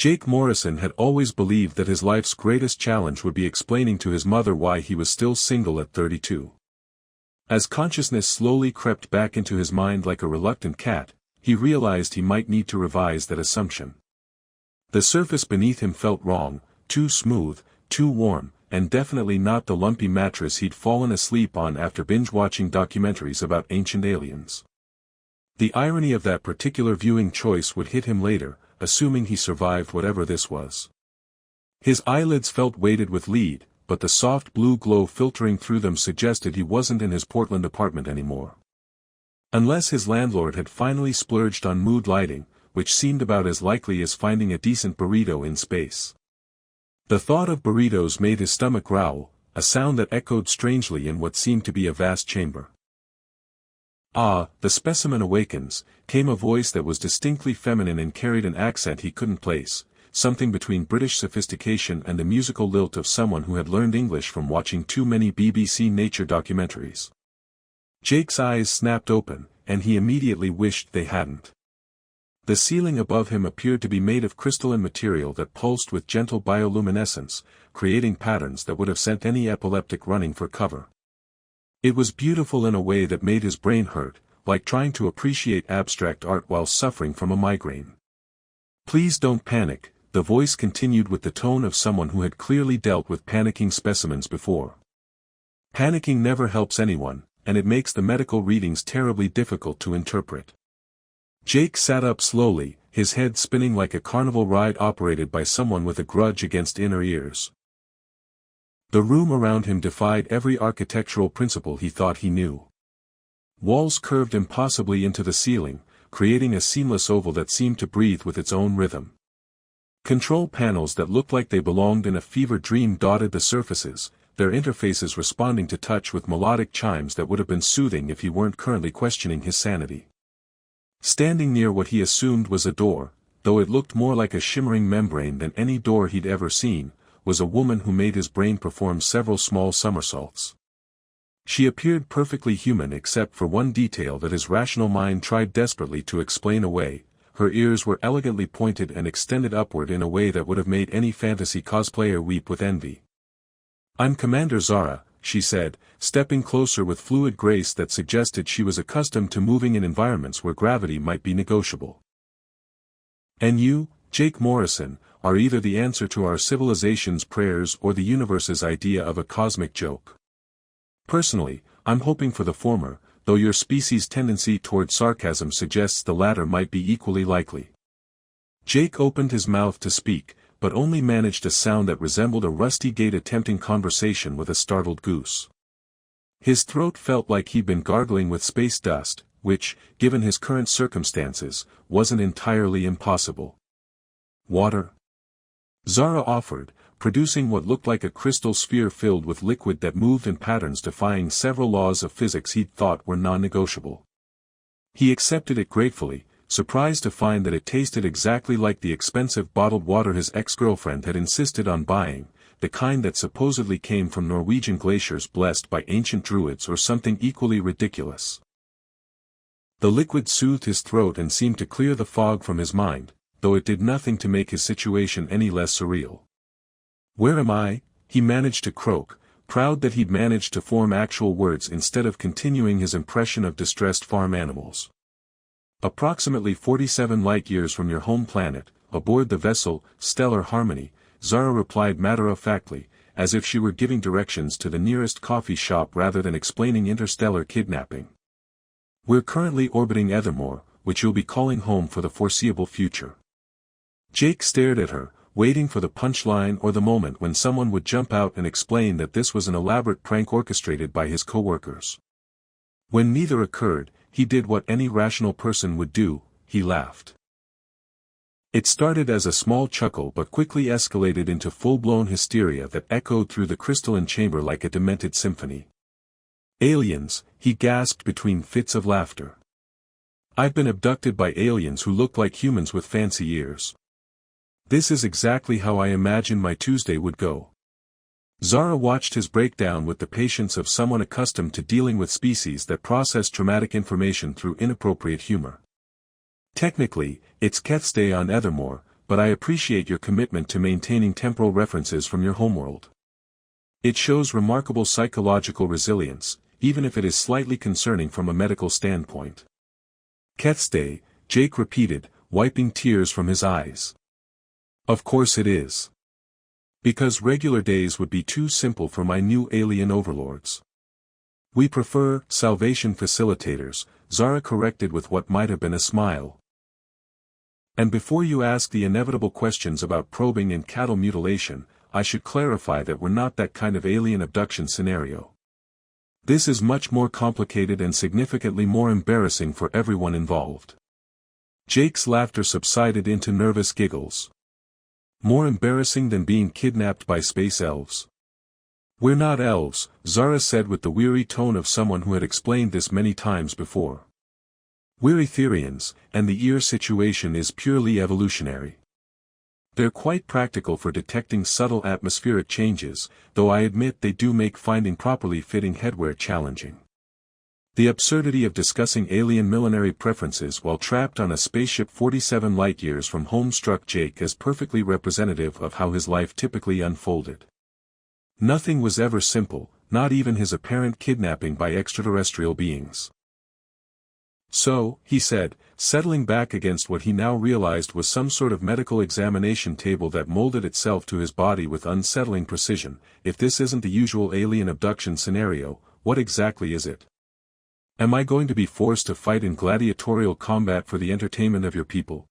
Jake Morrison had always believed that his life's greatest challenge would be explaining to his mother why he was still single at 32. As consciousness slowly crept back into his mind like a reluctant cat, he realized he might need to revise that assumption. The surface beneath him felt wrong, too smooth, too warm, and definitely not the lumpy mattress he'd fallen asleep on after binge-watching documentaries about ancient aliens. The irony of that particular viewing choice would hit him later, assuming he survived whatever this was. His eyelids felt weighted with lead, but the soft blue glow filtering through them suggested he wasn't in his Portland apartment anymore. Unless his landlord had finally splurged on mood lighting, which seemed about as likely as finding a decent burrito in space. The thought of burritos made his stomach growl, a sound that echoed strangely in what seemed to be a vast chamber. "Ah, the specimen awakens," came a voice that was distinctly feminine and carried an accent he couldn't place, something between British sophistication and the musical lilt of someone who had learned English from watching too many BBC nature documentaries. Jake's eyes snapped open, and he immediately wished they hadn't. The ceiling above him appeared to be made of crystalline material that pulsed with gentle bioluminescence, creating patterns that would have sent any epileptic running for cover. It was beautiful in a way that made his brain hurt, like trying to appreciate abstract art while suffering from a migraine. "Please don't panic," the voice continued with the tone of someone who had clearly dealt with panicking specimens before. "Panicking never helps anyone, and it makes the medical readings terribly difficult to interpret." Jake sat up slowly, his head spinning like a carnival ride operated by someone with a grudge against inner ears. The room around him defied every architectural principle he thought he knew. Walls curved impossibly into the ceiling, creating a seamless oval that seemed to breathe with its own rhythm. Control panels that looked like they belonged in a fever dream dotted the surfaces, their interfaces responding to touch with melodic chimes that would have been soothing if he weren't currently questioning his sanity. Standing near what he assumed was a door, though it looked more like a shimmering membrane than any door he'd ever seen, was a woman who made his brain perform several small somersaults. She appeared perfectly human except for one detail that his rational mind tried desperately to explain away: her ears were elegantly pointed and extended upward in a way that would have made any fantasy cosplayer weep with envy. "I'm Commander Zara," she said, stepping closer with fluid grace that suggested she was accustomed to moving in environments where gravity might be negotiable. "And you, Jake Morrison, are either the answer to our civilization's prayers or the universe's idea of a cosmic joke. Personally, I'm hoping for the former, though your species' tendency toward sarcasm suggests the latter might be equally likely." Jake opened his mouth to speak, but only managed a sound that resembled a rusty gate attempting conversation with a startled goose. His throat felt like he'd been gargling with space dust, which, given his current circumstances, wasn't entirely impossible. "Water?" Zara offered, producing what looked like a crystal sphere filled with liquid that moved in patterns defying several laws of physics he'd thought were non-negotiable. He accepted it gratefully, surprised to find that it tasted exactly like the expensive bottled water his ex-girlfriend had insisted on buying, the kind that supposedly came from Norwegian glaciers blessed by ancient druids or something equally ridiculous. The liquid soothed his throat and seemed to clear the fog from his mind, though it did nothing to make his situation any less surreal. "Where am I?" he managed to croak, proud that he'd managed to form actual words instead of continuing his impression of distressed farm animals. "Approximately 47 light-years from your home planet, aboard the vessel, Stellar Harmony," Zara replied matter-of-factly, as if she were giving directions to the nearest coffee shop rather than explaining interstellar kidnapping. "We're currently orbiting Ethermore, which you'll be calling home for the foreseeable future." Jake stared at her, waiting for the punchline or the moment when someone would jump out and explain that this was an elaborate prank orchestrated by his co-workers. When neither occurred, he did what any rational person would do: he laughed. It started as a small chuckle but quickly escalated into full-blown hysteria that echoed through the crystalline chamber like a demented symphony. "Aliens," he gasped between fits of laughter. "I've been abducted by aliens who look like humans with fancy ears. This is exactly how I imagined my Tuesday would go." Zara watched his breakdown with the patience of someone accustomed to dealing with species that process traumatic information through inappropriate humor. "Technically, it's Keth's Day on Ethermore, but I appreciate your commitment to maintaining temporal references from your homeworld. It shows remarkable psychological resilience, even if it is slightly concerning from a medical standpoint. Keth's Jake repeated, wiping tears from his eyes. Of course it is. Because regular days would be too simple for my new alien overlords. We prefer salvation facilitators, Zara corrected with what might have been a smile. And before you ask the inevitable questions about probing and cattle mutilation, I should clarify that we're not that kind of alien abduction scenario. This is much more complicated and significantly more embarrassing for everyone involved. Jake's laughter subsided into nervous giggles. More embarrassing than being kidnapped by space elves. We're not elves, Zara said with the weary tone of someone who had explained this many times before. We're Etherians, and the ear situation is purely evolutionary. They're quite practical for detecting subtle atmospheric changes, though I admit they do make finding properly fitting headwear challenging. The absurdity of discussing alien millenary preferences while trapped on a spaceship 47 light-years from home struck Jake as perfectly representative of how his life typically unfolded. Nothing was ever simple, not even his apparent kidnapping by extraterrestrial beings. So, he said, settling back against what he now realized was some sort of medical examination table that molded itself to his body with unsettling precision, if this isn't the usual alien abduction scenario, what exactly is it? Am I going to be forced to fight in gladiatorial combat for the entertainment of your people?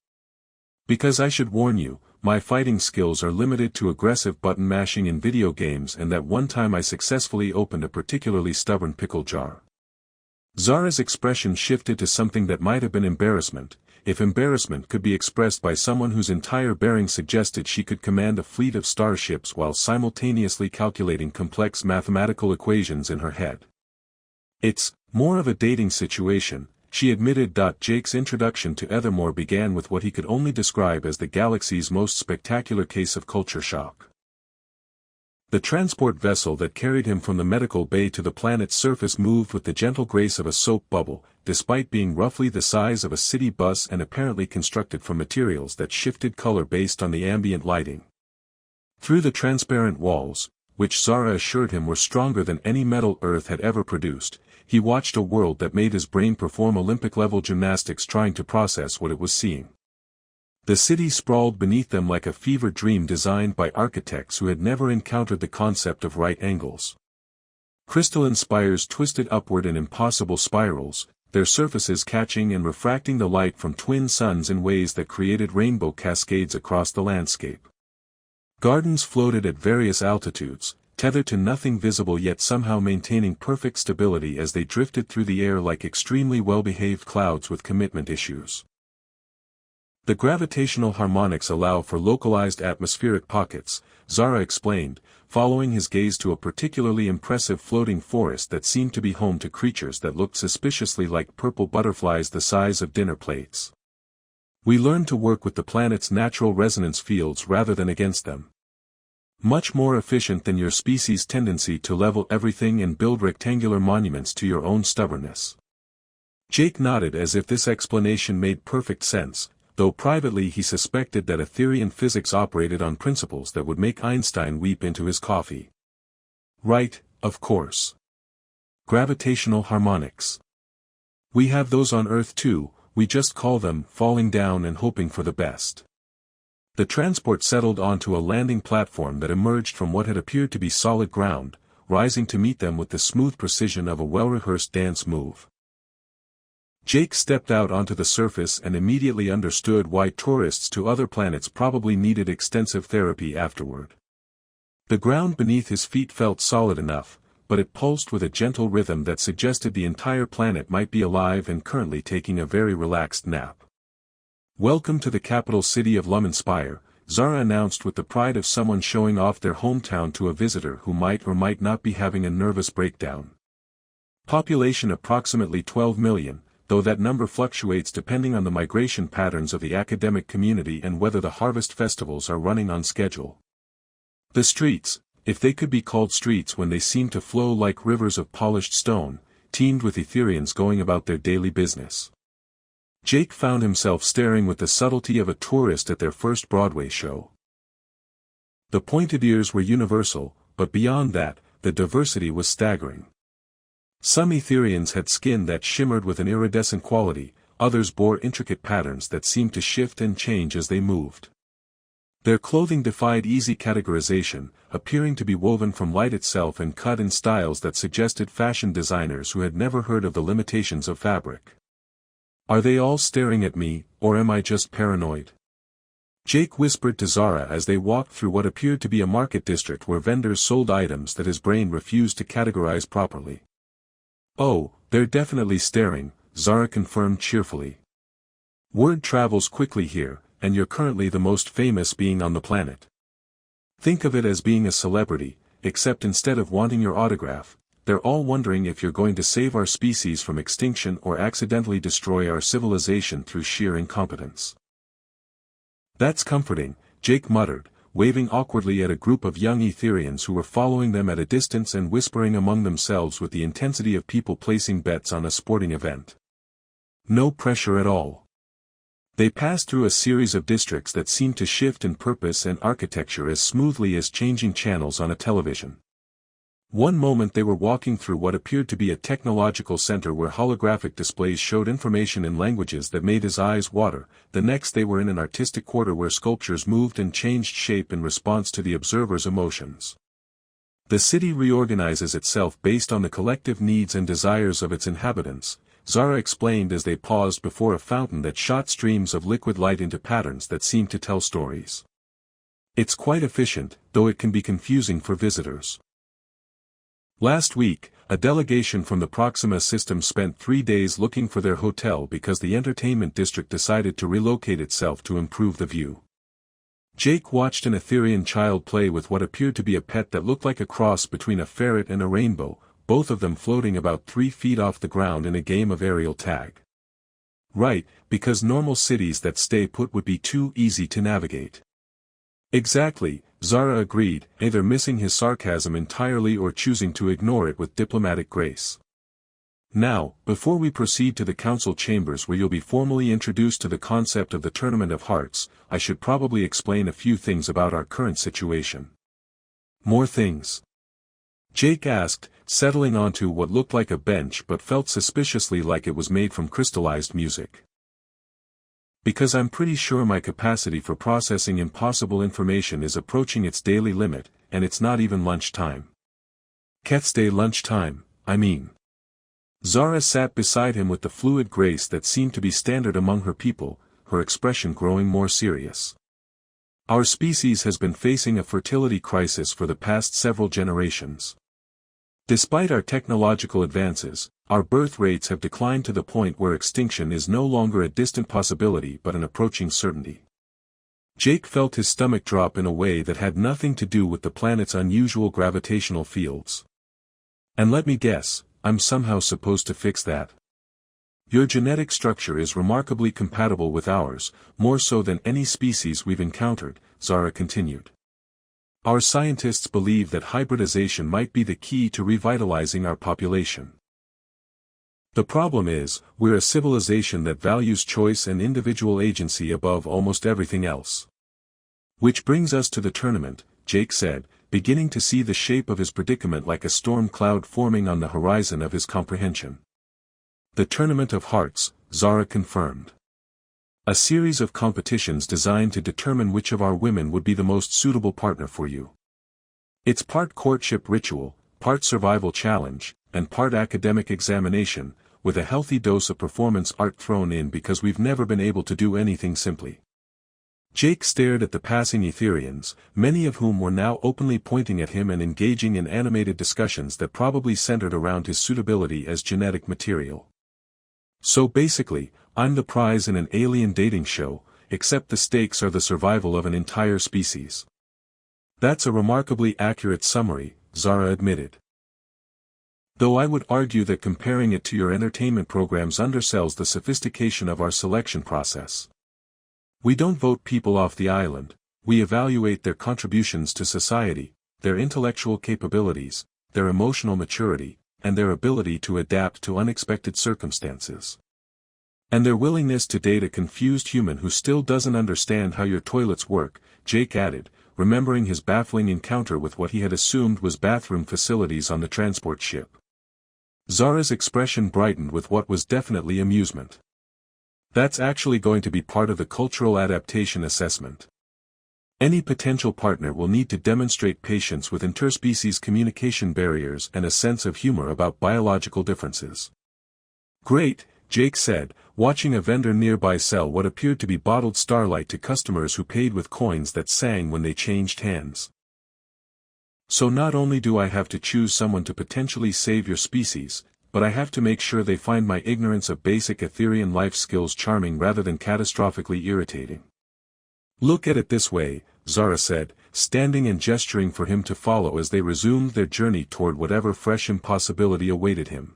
Because I should warn you, my fighting skills are limited to aggressive button mashing in video games, and that one time I successfully opened a particularly stubborn pickle jar. Zara's expression shifted to something that might have been embarrassment, if embarrassment could be expressed by someone whose entire bearing suggested she could command a fleet of starships while simultaneously calculating complex mathematical equations in her head. It's more of a dating situation, she admitted. Jake's introduction to Ethermore began with what he could only describe as the galaxy's most spectacular case of culture shock. The transport vessel that carried him from the medical bay to the planet's surface moved with the gentle grace of a soap bubble, despite being roughly the size of a city bus and apparently constructed from materials that shifted color based on the ambient lighting. Through the transparent walls, which Zara assured him were stronger than any metal Earth had ever produced, he watched a world that made his brain perform Olympic-level gymnastics trying to process what it was seeing. The city sprawled beneath them like a fever dream designed by architects who had never encountered the concept of right angles. Crystalline spires twisted upward in impossible spirals, their surfaces catching and refracting the light from twin suns in ways that created rainbow cascades across the landscape. Gardens floated at various altitudes, tethered to nothing visible yet somehow maintaining perfect stability as they drifted through the air like extremely well-behaved clouds with commitment issues. The gravitational harmonics allow for localized atmospheric pockets, Zara explained, following his gaze to a particularly impressive floating forest that seemed to be home to creatures that looked suspiciously like purple butterflies the size of dinner plates. We learned to work with the planet's natural resonance fields rather than against them. Much more efficient than your species' tendency to level everything and build rectangular monuments to your own stubbornness. Jake nodded as if this explanation made perfect sense, though privately he suspected that Etherian physics operated on principles that would make Einstein weep into his coffee. Right, of course. Gravitational harmonics. We have those on Earth too, we just call them falling down and hoping for the best. The transport settled onto a landing platform that emerged from what had appeared to be solid ground, rising to meet them with the smooth precision of a well-rehearsed dance move. Jake stepped out onto the surface and immediately understood why tourists to other planets probably needed extensive therapy afterward. The ground beneath his feet felt solid enough, but it pulsed with a gentle rhythm that suggested the entire planet might be alive and currently taking a very relaxed nap. Welcome to the capital city of Lumenspire, Zara announced with the pride of someone showing off their hometown to a visitor who might or might not be having a nervous breakdown. Population approximately 12 million, though that number fluctuates depending on the migration patterns of the academic community and whether the harvest festivals are running on schedule. The streets, if they could be called streets when they seem to flow like rivers of polished stone, teemed with Etherians going about their daily business. Jake found himself staring with the subtlety of a tourist at their first Broadway show. The pointed ears were universal, but beyond that, the diversity was staggering. Some Etherians had skin that shimmered with an iridescent quality, others bore intricate patterns that seemed to shift and change as they moved. Their clothing defied easy categorization, appearing to be woven from light itself and cut in styles that suggested fashion designers who had never heard of the limitations of fabric. Are they all staring at me, or am I just paranoid? Jake whispered to Zara as they walked through what appeared to be a market district where vendors sold items that his brain refused to categorize properly. Oh, they're definitely staring, Zara confirmed cheerfully. Word travels quickly here, and you're currently the most famous being on the planet. Think of it as being a celebrity, except instead of wanting your autograph, they're all wondering if you're going to save our species from extinction or accidentally destroy our civilization through sheer incompetence. That's comforting, Jake muttered, waving awkwardly at a group of young Etherians who were following them at a distance and whispering among themselves with the intensity of people placing bets on a sporting event. No pressure at all. They passed through a series of districts that seemed to shift in purpose and architecture as smoothly as changing channels on a television. One moment they were walking through what appeared to be a technological center where holographic displays showed information in languages that made his eyes water, the next they were in an artistic quarter where sculptures moved and changed shape in response to the observer's emotions. The city reorganizes itself based on the collective needs and desires of its inhabitants, Zara explained as they paused before a fountain that shot streams of liquid light into patterns that seemed to tell stories. It's quite efficient, though it can be confusing for visitors. Last week, a delegation from the Proxima system spent 3 days looking for their hotel because the entertainment district decided to relocate itself to improve the view. Jake watched an Etherian child play with what appeared to be a pet that looked like a cross between a ferret and a rainbow, both of them floating about 3 feet off the ground in a game of aerial tag. Right, because normal cities that stay put would be too easy to navigate. Exactly, Zara agreed, either missing his sarcasm entirely or choosing to ignore it with diplomatic grace. Now, before we proceed to the council chambers where you'll be formally introduced to the concept of the Tournament of Hearts, I should probably explain a few things about our current situation. More things? Jake asked, settling onto what looked like a bench but felt suspiciously like it was made from crystallized music. Because I'm pretty sure my capacity for processing impossible information is approaching its daily limit, and it's not even lunchtime. Keth's day lunchtime, I mean. Zara sat beside him with the fluid grace that seemed to be standard among her people, her expression growing more serious. Our species has been facing a fertility crisis for the past several generations. Despite our technological advances, our birth rates have declined to the point where extinction is no longer a distant possibility but an approaching certainty. Jake felt his stomach drop in a way that had nothing to do with the planet's unusual gravitational fields. And let me guess, I'm somehow supposed to fix that. Your genetic structure is remarkably compatible with ours, more so than any species we've encountered, Zara continued. Our scientists believe that hybridization might be the key to revitalizing our population. The problem is, we're a civilization that values choice and individual agency above almost everything else. Which brings us to the tournament, Jake said, beginning to see the shape of his predicament like a storm cloud forming on the horizon of his comprehension. The Tournament of Hearts, Zara confirmed. A series of competitions designed to determine which of our women would be the most suitable partner for you. It's part courtship ritual, part survival challenge, and part academic examination, with a healthy dose of performance art thrown in because we've never been able to do anything simply. Jake stared at the passing Etherians, many of whom were now openly pointing at him and engaging in animated discussions that probably centered around his suitability as genetic material. So basically, I'm the prize in an alien dating show, except the stakes are the survival of an entire species. That's a remarkably accurate summary, Zara admitted. Though I would argue that comparing it to your entertainment programs undersells the sophistication of our selection process. We don't vote people off the island, we evaluate their contributions to society, their intellectual capabilities, their emotional maturity, and their ability to adapt to unexpected circumstances. And their willingness to date a confused human who still doesn't understand how your toilets work, Jake added, remembering his baffling encounter with what he had assumed was bathroom facilities on the transport ship. Zara's expression brightened with what was definitely amusement. That's actually going to be part of the cultural adaptation assessment. Any potential partner will need to demonstrate patience with interspecies communication barriers and a sense of humor about biological differences. Great, Jake said, watching a vendor nearby sell what appeared to be bottled starlight to customers who paid with coins that sang when they changed hands. So not only do I have to choose someone to potentially save your species, but I have to make sure they find my ignorance of basic Etherean life skills charming rather than catastrophically irritating. Look at it this way, Zara said, standing and gesturing for him to follow as they resumed their journey toward whatever fresh impossibility awaited him.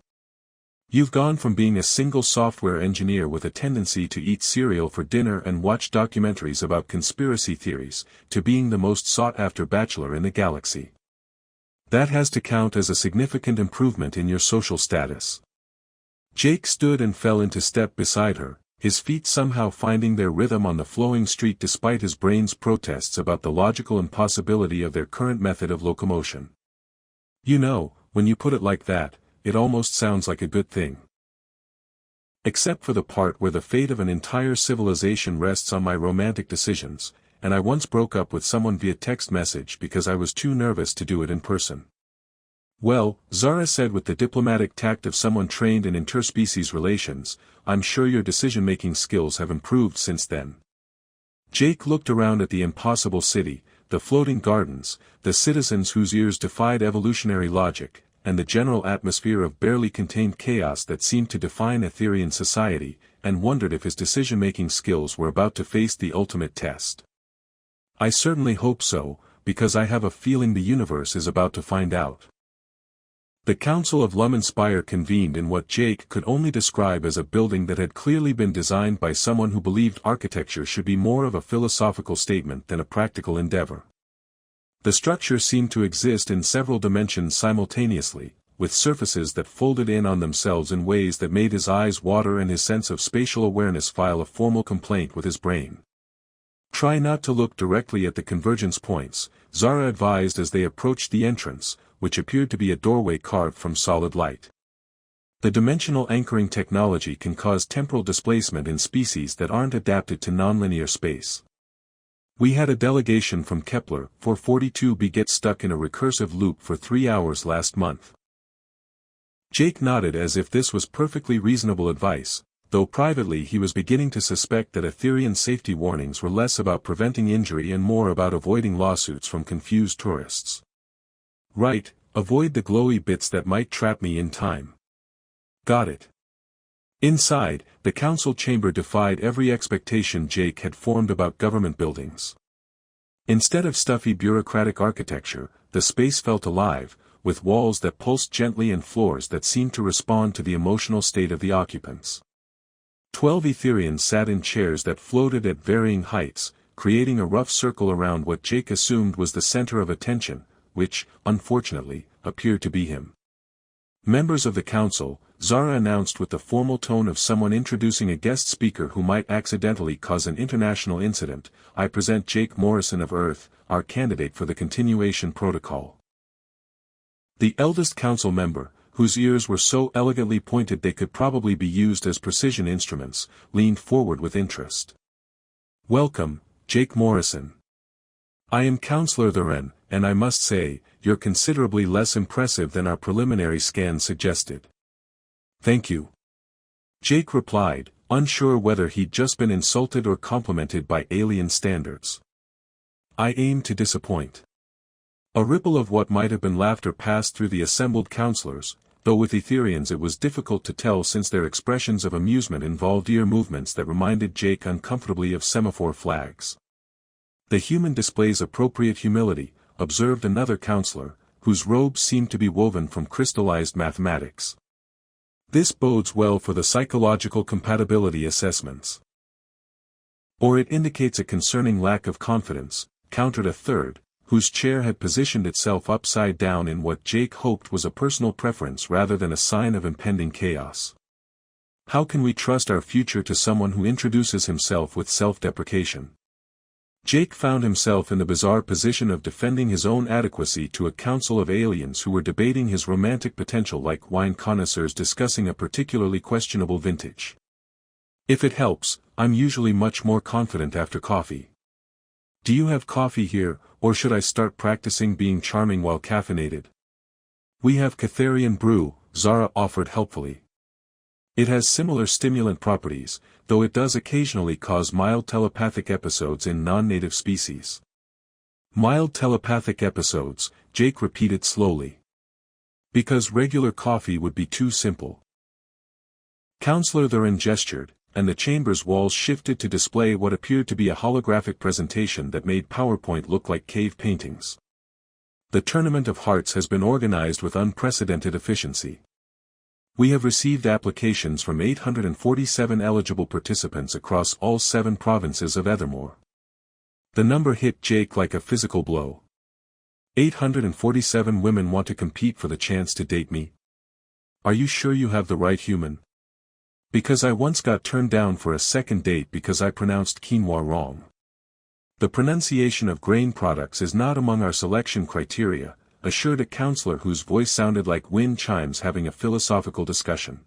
You've gone from being a single software engineer with a tendency to eat cereal for dinner and watch documentaries about conspiracy theories, to being the most sought-after bachelor in the galaxy. That has to count as a significant improvement in your social status. Jake stood and fell into step beside her, his feet somehow finding their rhythm on the flowing street despite his brain's protests about the logical impossibility of their current method of locomotion. You know, when you put it like that, it almost sounds like a good thing. Except for the part where the fate of an entire civilization rests on my romantic decisions, and I once broke up with someone via text message because I was too nervous to do it in person. Well, Zara said with the diplomatic tact of someone trained in interspecies relations, I'm sure your decision-making skills have improved since then. Jake looked around at the impossible city, the floating gardens, the citizens whose ears defied evolutionary logic, and the general atmosphere of barely contained chaos that seemed to define Etherean society, and wondered if his decision-making skills were about to face the ultimate test. I certainly hope so, because I have a feeling the universe is about to find out. The Council of Lumenspire convened in what Jake could only describe as a building that had clearly been designed by someone who believed architecture should be more of a philosophical statement than a practical endeavor. The structure seemed to exist in several dimensions simultaneously, with surfaces that folded in on themselves in ways that made his eyes water and his sense of spatial awareness file a formal complaint with his brain. Try not to look directly at the convergence points, Zara advised as they approached the entrance, which appeared to be a doorway carved from solid light. The dimensional anchoring technology can cause temporal displacement in species that aren't adapted to nonlinear space. We had a delegation from Kepler 442b get stuck in a recursive loop for 3 hours last month. Jake nodded as if this was perfectly reasonable advice, though privately he was beginning to suspect that Etherean safety warnings were less about preventing injury and more about avoiding lawsuits from confused tourists. Right, avoid the glowy bits that might trap me in time. Got it. Inside, the council chamber defied every expectation Jake had formed about government buildings. Instead of stuffy bureaucratic architecture, the space felt alive, with walls that pulsed gently and floors that seemed to respond to the emotional state of the occupants. 12 Etherians sat in chairs that floated at varying heights, creating a rough circle around what Jake assumed was the center of attention, which, unfortunately, appeared to be him. Members of the council, Zara announced with the formal tone of someone introducing a guest speaker who might accidentally cause an international incident, I present Jake Morrison of Earth, our candidate for the continuation protocol. The eldest council member, whose ears were so elegantly pointed they could probably be used as precision instruments, leaned forward with interest. Welcome, Jake Morrison. I am Counselor Theron, and I must say, you're considerably less impressive than our preliminary scan suggested. Thank you. Jake replied, unsure whether he'd just been insulted or complimented by alien standards. I aim to disappoint. A ripple of what might have been laughter passed through the assembled counselors, though with Etherians it was difficult to tell since their expressions of amusement involved ear movements that reminded Jake uncomfortably of semaphore flags. The human displays appropriate humility, observed another counselor, whose robes seemed to be woven from crystallized mathematics. This bodes well for the psychological compatibility assessments. Or it indicates a concerning lack of confidence, countered a third, whose chair had positioned itself upside down in what Jake hoped was a personal preference rather than a sign of impending chaos. How can we trust our future to someone who introduces himself with self-deprecation? Jake found himself in the bizarre position of defending his own adequacy to a council of aliens who were debating his romantic potential like wine connoisseurs discussing a particularly questionable vintage. If it helps, I'm usually much more confident after coffee. Do you have coffee here, or should I start practicing being charming while caffeinated? We have Catharian brew, Zara offered helpfully. It has similar stimulant properties, though it does occasionally cause mild telepathic episodes in non-native species. Mild telepathic episodes, Jake repeated slowly. Because regular coffee would be too simple. Counselor Thurin gestured, and the chamber's walls shifted to display what appeared to be a holographic presentation that made PowerPoint look like cave paintings. The Tournament of Hearts has been organized with unprecedented efficiency. We have received applications from 847 eligible participants across all 7 provinces of Ethermore. The number hit Jake like a physical blow. 847 women want to compete for the chance to date me? Are you sure you have the right human? Because I once got turned down for a second date because I pronounced quinoa wrong. The pronunciation of grain products is not among our selection criteria, assured a counselor whose voice sounded like wind chimes having a philosophical discussion.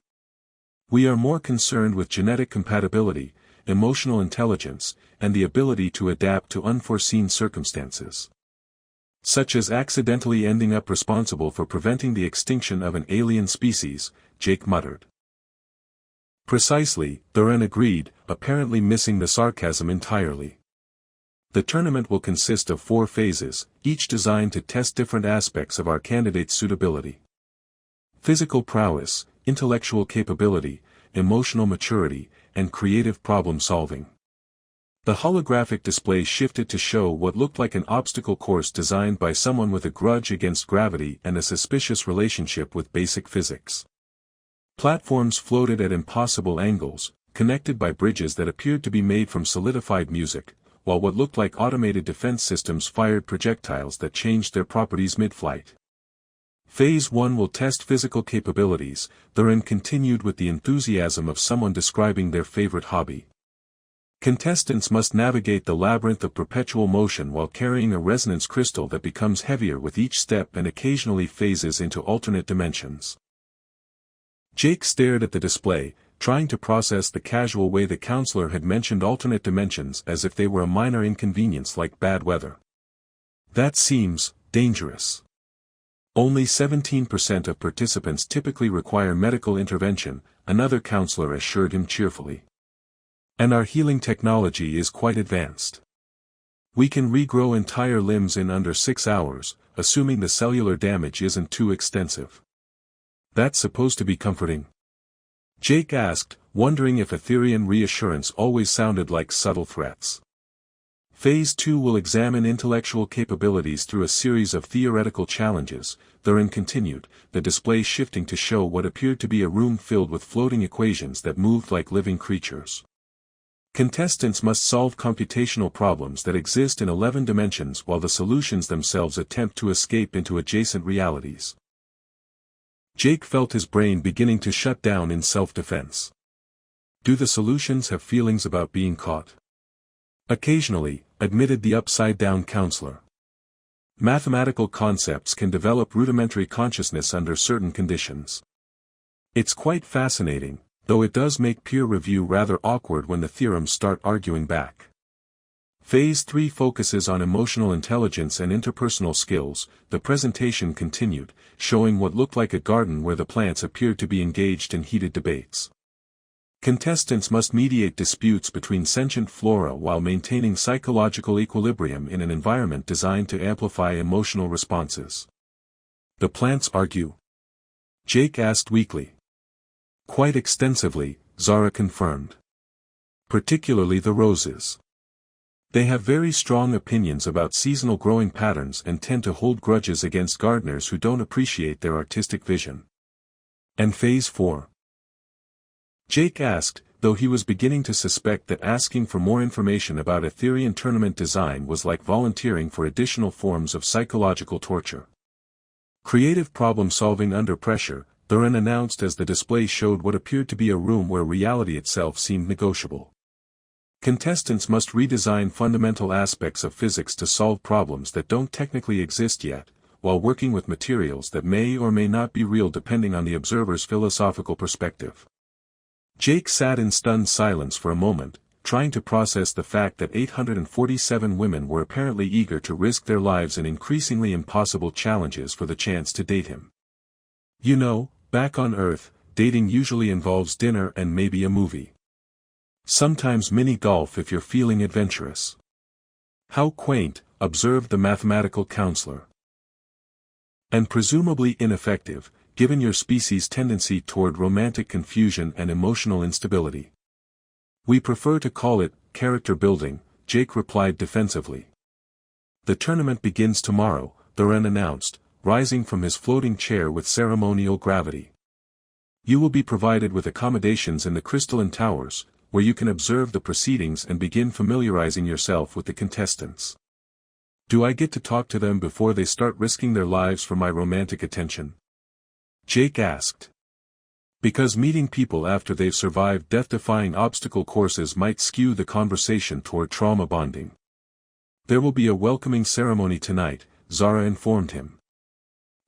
We are more concerned with genetic compatibility, emotional intelligence, and the ability to adapt to unforeseen circumstances. Such as accidentally ending up responsible for preventing the extinction of an alien species, Jake muttered. Precisely, Thurin agreed, apparently missing the sarcasm entirely. The tournament will consist of 4 phases, each designed to test different aspects of our candidate's suitability. Physical prowess, intellectual capability, emotional maturity, and creative problem-solving. The holographic display shifted to show what looked like an obstacle course designed by someone with a grudge against gravity and a suspicious relationship with basic physics. Platforms floated at impossible angles, connected by bridges that appeared to be made from solidified music, while what looked like automated defense systems fired projectiles that changed their properties mid-flight. Phase 1 will test physical capabilities, Thurin continued with the enthusiasm of someone describing their favorite hobby. Contestants must navigate the labyrinth of perpetual motion while carrying a resonance crystal that becomes heavier with each step and occasionally phases into alternate dimensions. Jake stared at the display, trying to process the casual way the counselor had mentioned alternate dimensions as if they were a minor inconvenience like bad weather. That seems dangerous. Only 17% of participants typically require medical intervention, another counselor assured him cheerfully. And our healing technology is quite advanced. We can regrow entire limbs in under 6 hours, assuming the cellular damage isn't too extensive. That's supposed to be comforting? Jake asked, wondering if Etherian reassurance always sounded like subtle threats. Phase 2 will examine intellectual capabilities through a series of theoretical challenges, Thurin continued, the display shifting to show what appeared to be a room filled with floating equations that moved like living creatures. Contestants must solve computational problems that exist in 11 dimensions while the solutions themselves attempt to escape into adjacent realities. Jake felt his brain beginning to shut down in self-defense. Do the solutions have feelings about being caught? Occasionally, admitted the upside-down counselor. Mathematical concepts can develop rudimentary consciousness under certain conditions. It's quite fascinating, though it does make peer review rather awkward when the theorems start arguing back. Phase 3 focuses on emotional intelligence and interpersonal skills. The presentation continued, showing what looked like a garden where the plants appeared to be engaged in heated debates. Contestants must mediate disputes between sentient flora while maintaining psychological equilibrium in an environment designed to amplify emotional responses. The plants argue? Jake asked weakly. Quite extensively, Zara confirmed. Particularly the roses. They have very strong opinions about seasonal growing patterns and tend to hold grudges against gardeners who don't appreciate their artistic vision. And Phase 4? Jake asked, though he was beginning to suspect that asking for more information about Etherian tournament design was like volunteering for additional forms of psychological torture. Creative problem-solving under pressure, Thurin announced as the display showed what appeared to be a room where reality itself seemed negotiable. Contestants must redesign fundamental aspects of physics to solve problems that don't technically exist yet, while working with materials that may or may not be real depending on the observer's philosophical perspective. Jake sat in stunned silence for a moment, trying to process the fact that 847 women were apparently eager to risk their lives in increasingly impossible challenges for the chance to date him. You know, back on Earth, dating usually involves dinner and maybe a movie. Sometimes mini-golf if you're feeling adventurous. How quaint, observed the mathematical counselor. And presumably ineffective, given your species' tendency toward romantic confusion and emotional instability. We prefer to call it character building, Jake replied defensively. The tournament begins tomorrow, Thurin announced, rising from his floating chair with ceremonial gravity. You will be provided with accommodations in the crystalline towers, where you can observe the proceedings and begin familiarizing yourself with the contestants. Do I get to talk to them before they start risking their lives for my romantic attention? Jake asked. Because meeting people after they've survived death-defying obstacle courses might skew the conversation toward trauma bonding. There will be a welcoming ceremony tonight, Zara informed him.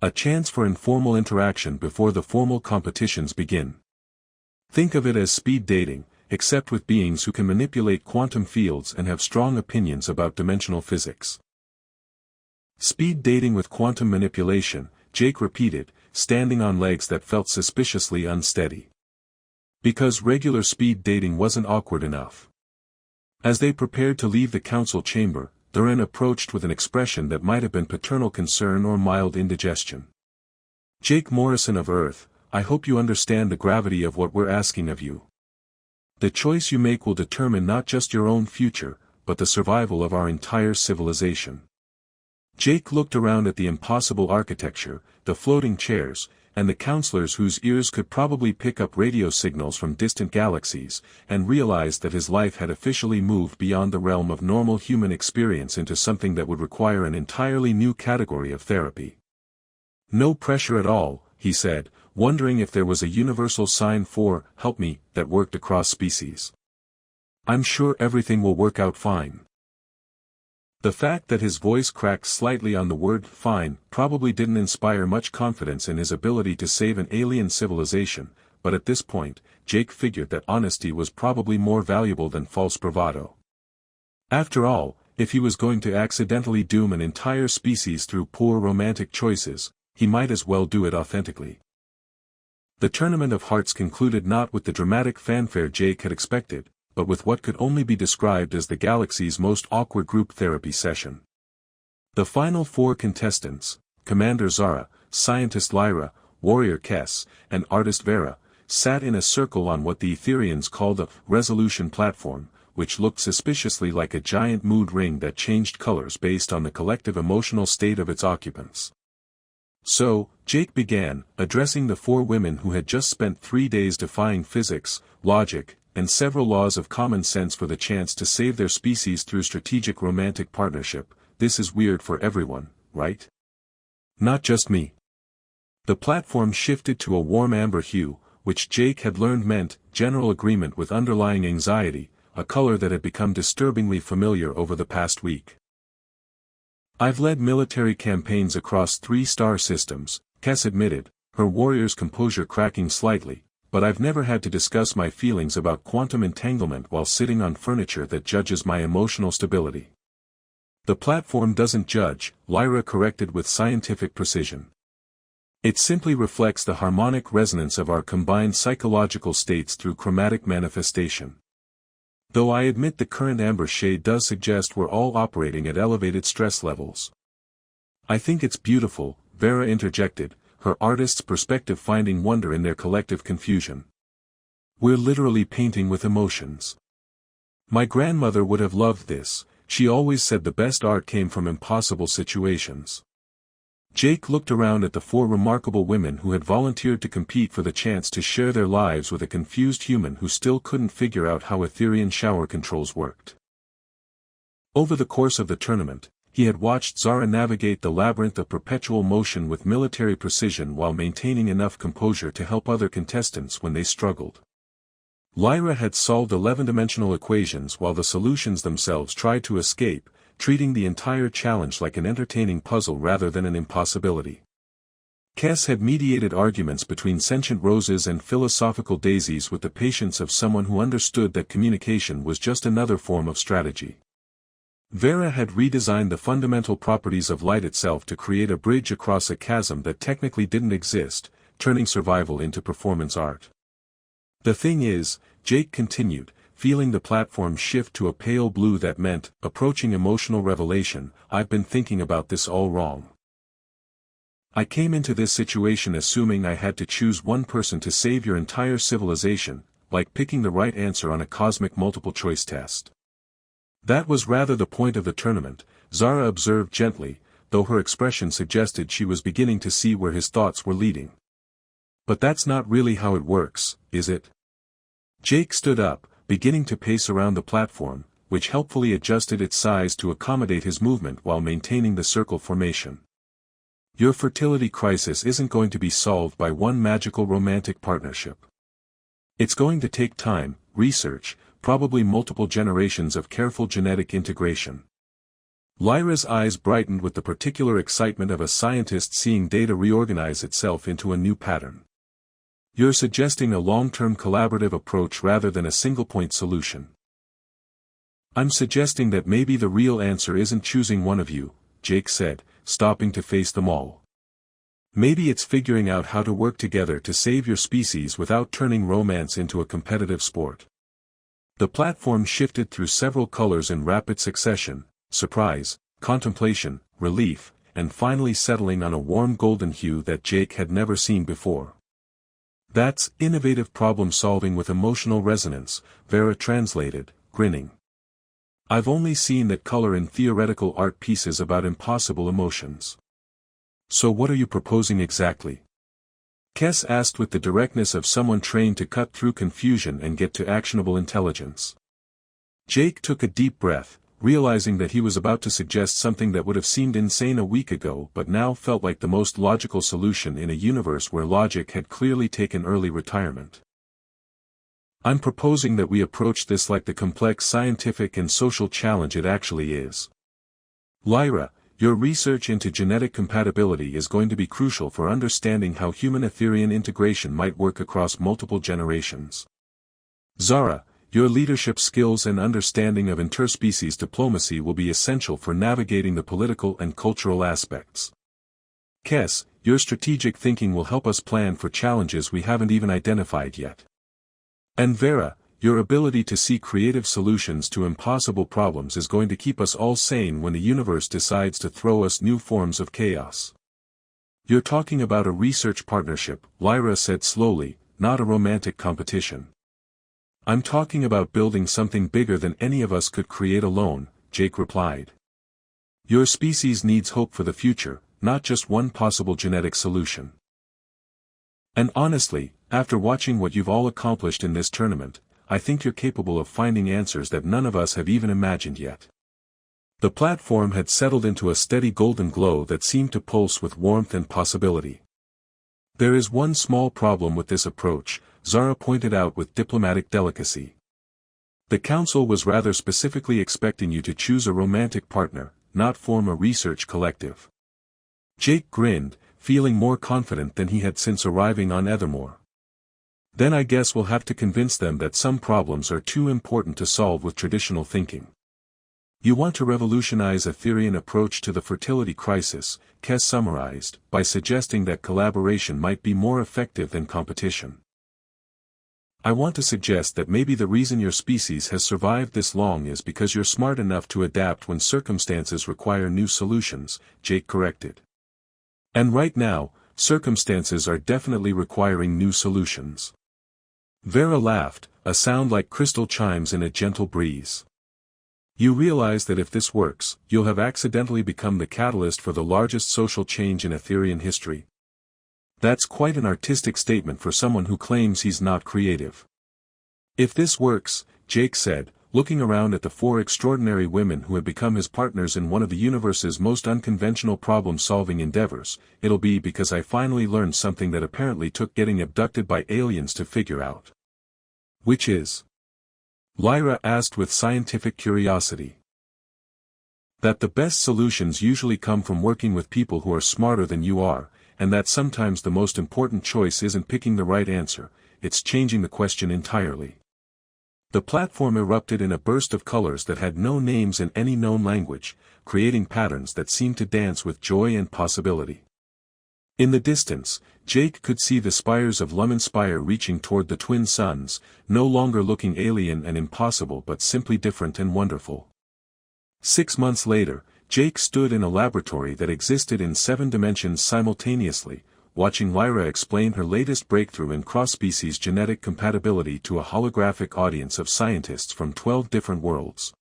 A chance for informal interaction before the formal competitions begin. Think of it as speed dating, except with beings who can manipulate quantum fields and have strong opinions about dimensional physics. Speed dating with quantum manipulation, Jake repeated, standing on legs that felt suspiciously unsteady. Because regular speed dating wasn't awkward enough. As they prepared to leave the council chamber, Thurin approached with an expression that might have been paternal concern or mild indigestion. Jake Morrison of Earth, I hope you understand the gravity of what we're asking of you. The choice you make will determine not just your own future, but the survival of our entire civilization. Jake looked around at the impossible architecture, the floating chairs, and the counselors whose ears could probably pick up radio signals from distant galaxies, and realized that his life had officially moved beyond the realm of normal human experience into something that would require an entirely new category of therapy. No pressure at all, he said, wondering if there was a universal sign for, help me, that worked across species. I'm sure everything will work out fine. The fact that his voice cracked slightly on the word fine probably didn't inspire much confidence in his ability to save an alien civilization, but at this point, Jake figured that honesty was probably more valuable than false bravado. After all, if he was going to accidentally doom an entire species through poor romantic choices, he might as well do it authentically. The Tournament of Hearts concluded not with the dramatic fanfare Jake had expected, but with what could only be described as the galaxy's most awkward group therapy session. The final four contestants, Commander Zara, Scientist Lyra, Warrior Kess, and Artist Vera, sat in a circle on what the Etherians called a resolution platform, which looked suspiciously like a giant mood ring that changed colors based on the collective emotional state of its occupants. So, Jake began, addressing the four women who had just spent 3 days defying physics, logic, and several laws of common sense for the chance to save their species through strategic romantic partnership. This is weird for everyone, right? Not just me. The platform shifted to a warm amber hue, which Jake had learned meant general agreement with underlying anxiety, a color that had become disturbingly familiar over the past week. I've led military campaigns across 3 star systems, Kess admitted, her warrior's composure cracking slightly, but I've never had to discuss my feelings about quantum entanglement while sitting on furniture that judges my emotional stability. The platform doesn't judge, Lyra corrected with scientific precision. It simply reflects the harmonic resonance of our combined psychological states through chromatic manifestation. Though I admit the current amber shade does suggest we're all operating at elevated stress levels. I think it's beautiful, Vera interjected, her artist's perspective finding wonder in their collective confusion. We're literally painting with emotions. My grandmother would have loved this, she always said the best art came from impossible situations. Jake looked around at the 4 remarkable women who had volunteered to compete for the chance to share their lives with a confused human who still couldn't figure out how Etherian shower controls worked. Over the course of the tournament, He had watched Zara navigate the labyrinth of perpetual motion with military precision while maintaining enough composure to help other contestants when they struggled. Lyra had solved 11-dimensional equations while the solutions themselves tried to escape, treating the entire challenge like an entertaining puzzle rather than an impossibility. Kes had mediated arguments between sentient roses and philosophical daisies with the patience of someone who understood that communication was just another form of strategy. Vera had redesigned the fundamental properties of light itself to create a bridge across a chasm that technically didn't exist, turning survival into performance art. The thing is, Jake continued, feeling the platform shift to a pale blue that meant, approaching emotional revelation, I've been thinking about this all wrong. I came into this situation assuming I had to choose one person to save your entire civilization, like picking the right answer on a cosmic multiple-choice test. That was rather the point of the tournament, Zara observed gently, though her expression suggested she was beginning to see where his thoughts were leading. But that's not really how it works, is it? Jake stood up, beginning to pace around the platform, which helpfully adjusted its size to accommodate his movement while maintaining the circle formation. Your fertility crisis isn't going to be solved by one magical romantic partnership. It's going to take time, research, probably multiple generations of careful genetic integration. Lyra's eyes brightened with the particular excitement of a scientist seeing data reorganize itself into a new pattern. You're suggesting a long-term collaborative approach rather than a single-point solution. I'm suggesting that maybe the real answer isn't choosing one of you, Jake said, stopping to face them all. Maybe it's figuring out how to work together to save your species without turning romance into a competitive sport. The platform shifted through several colors in rapid succession, surprise, contemplation, relief, and finally settling on a warm golden hue that Jake had never seen before. That's innovative problem-solving with emotional resonance, Vera translated, grinning. I've only seen that color in theoretical art pieces about impossible emotions. So what are you proposing exactly? Kes asked with the directness of someone trained to cut through confusion and get to actionable intelligence. Jake took a deep breath, realizing that he was about to suggest something that would have seemed insane a week ago but now felt like the most logical solution in a universe where logic had clearly taken early retirement. I'm proposing that we approach this like the complex scientific and social challenge it actually is. Lyra, your research into genetic compatibility is going to be crucial for understanding how human-Etherian integration might work across multiple generations. Zara, your leadership skills and understanding of interspecies diplomacy will be essential for navigating the political and cultural aspects. Kes, your strategic thinking will help us plan for challenges we haven't even identified yet. And Vera, your ability to see creative solutions to impossible problems is going to keep us all sane when the universe decides to throw us new forms of chaos. You're talking about a research partnership, Lyra said slowly, not a romantic competition. I'm talking about building something bigger than any of us could create alone, Jake replied. Your species needs hope for the future, not just one possible genetic solution. And honestly, after watching what you've all accomplished in this tournament, I think you're capable of finding answers that none of us have even imagined yet. The platform had settled into a steady golden glow that seemed to pulse with warmth and possibility. There is one small problem with this approach, Zara pointed out with diplomatic delicacy. The council was rather specifically expecting you to choose a romantic partner, not form a research collective. Jake grinned, feeling more confident than he had since arriving on Ethermore. Then I guess we'll have to convince them that some problems are too important to solve with traditional thinking. You want to revolutionize Etherian approach to the fertility crisis, Kes summarized, by suggesting that collaboration might be more effective than competition. I want to suggest that maybe the reason your species has survived this long is because you're smart enough to adapt when circumstances require new solutions, Jake corrected. And right now, circumstances are definitely requiring new solutions. Vera laughed, a sound like crystal chimes in a gentle breeze. You realize that if this works, you'll have accidentally become the catalyst for the largest social change in Etherian history. That's quite an artistic statement for someone who claims he's not creative. If this works, Jake said, looking around at the four extraordinary women who had become his partners in one of the universe's most unconventional problem-solving endeavors, it'll be because I finally learned something that apparently took getting abducted by aliens to figure out. Which is? Lyra asked with scientific curiosity. That the best solutions usually come from working with people who are smarter than you are, and that sometimes the most important choice isn't picking the right answer, it's changing the question entirely. The platform erupted in a burst of colors that had no names in any known language, creating patterns that seemed to dance with joy and possibility. In the distance, Jake could see the spires of Lumen Spire reaching toward the twin suns, no longer looking alien and impossible but simply different and wonderful. 6 months later, Jake stood in a laboratory that existed in 7 dimensions simultaneously, watching Lyra explain her latest breakthrough in cross-species genetic compatibility to a holographic audience of scientists from 12 different worlds.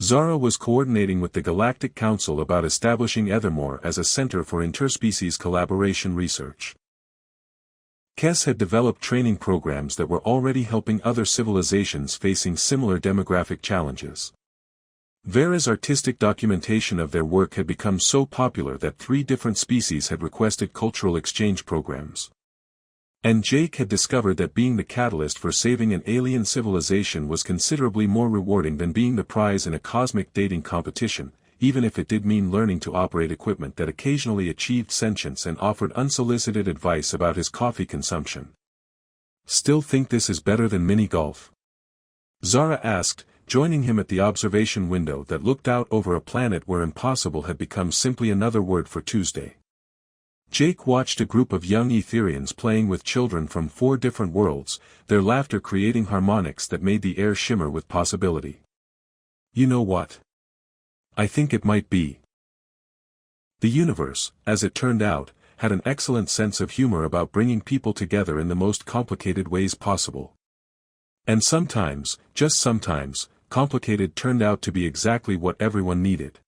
Zara was coordinating with the Galactic Council about establishing Ethermore as a center for interspecies collaboration research. Kes had developed training programs that were already helping other civilizations facing similar demographic challenges. Vera's artistic documentation of their work had become so popular that 3 different species had requested cultural exchange programs. And Jake had discovered that being the catalyst for saving an alien civilization was considerably more rewarding than being the prize in a cosmic dating competition, even if it did mean learning to operate equipment that occasionally achieved sentience and offered unsolicited advice about his coffee consumption. Still think this is better than mini-golf? Zara asked, joining him at the observation window that looked out over a planet where impossible had become simply another word for Tuesday. Jake watched a group of young Etherians playing with children from 4 different worlds, their laughter creating harmonics that made the air shimmer with possibility. You know what? I think it might be. The universe, as it turned out, had an excellent sense of humor about bringing people together in the most complicated ways possible. And sometimes, just sometimes, complicated turned out to be exactly what everyone needed.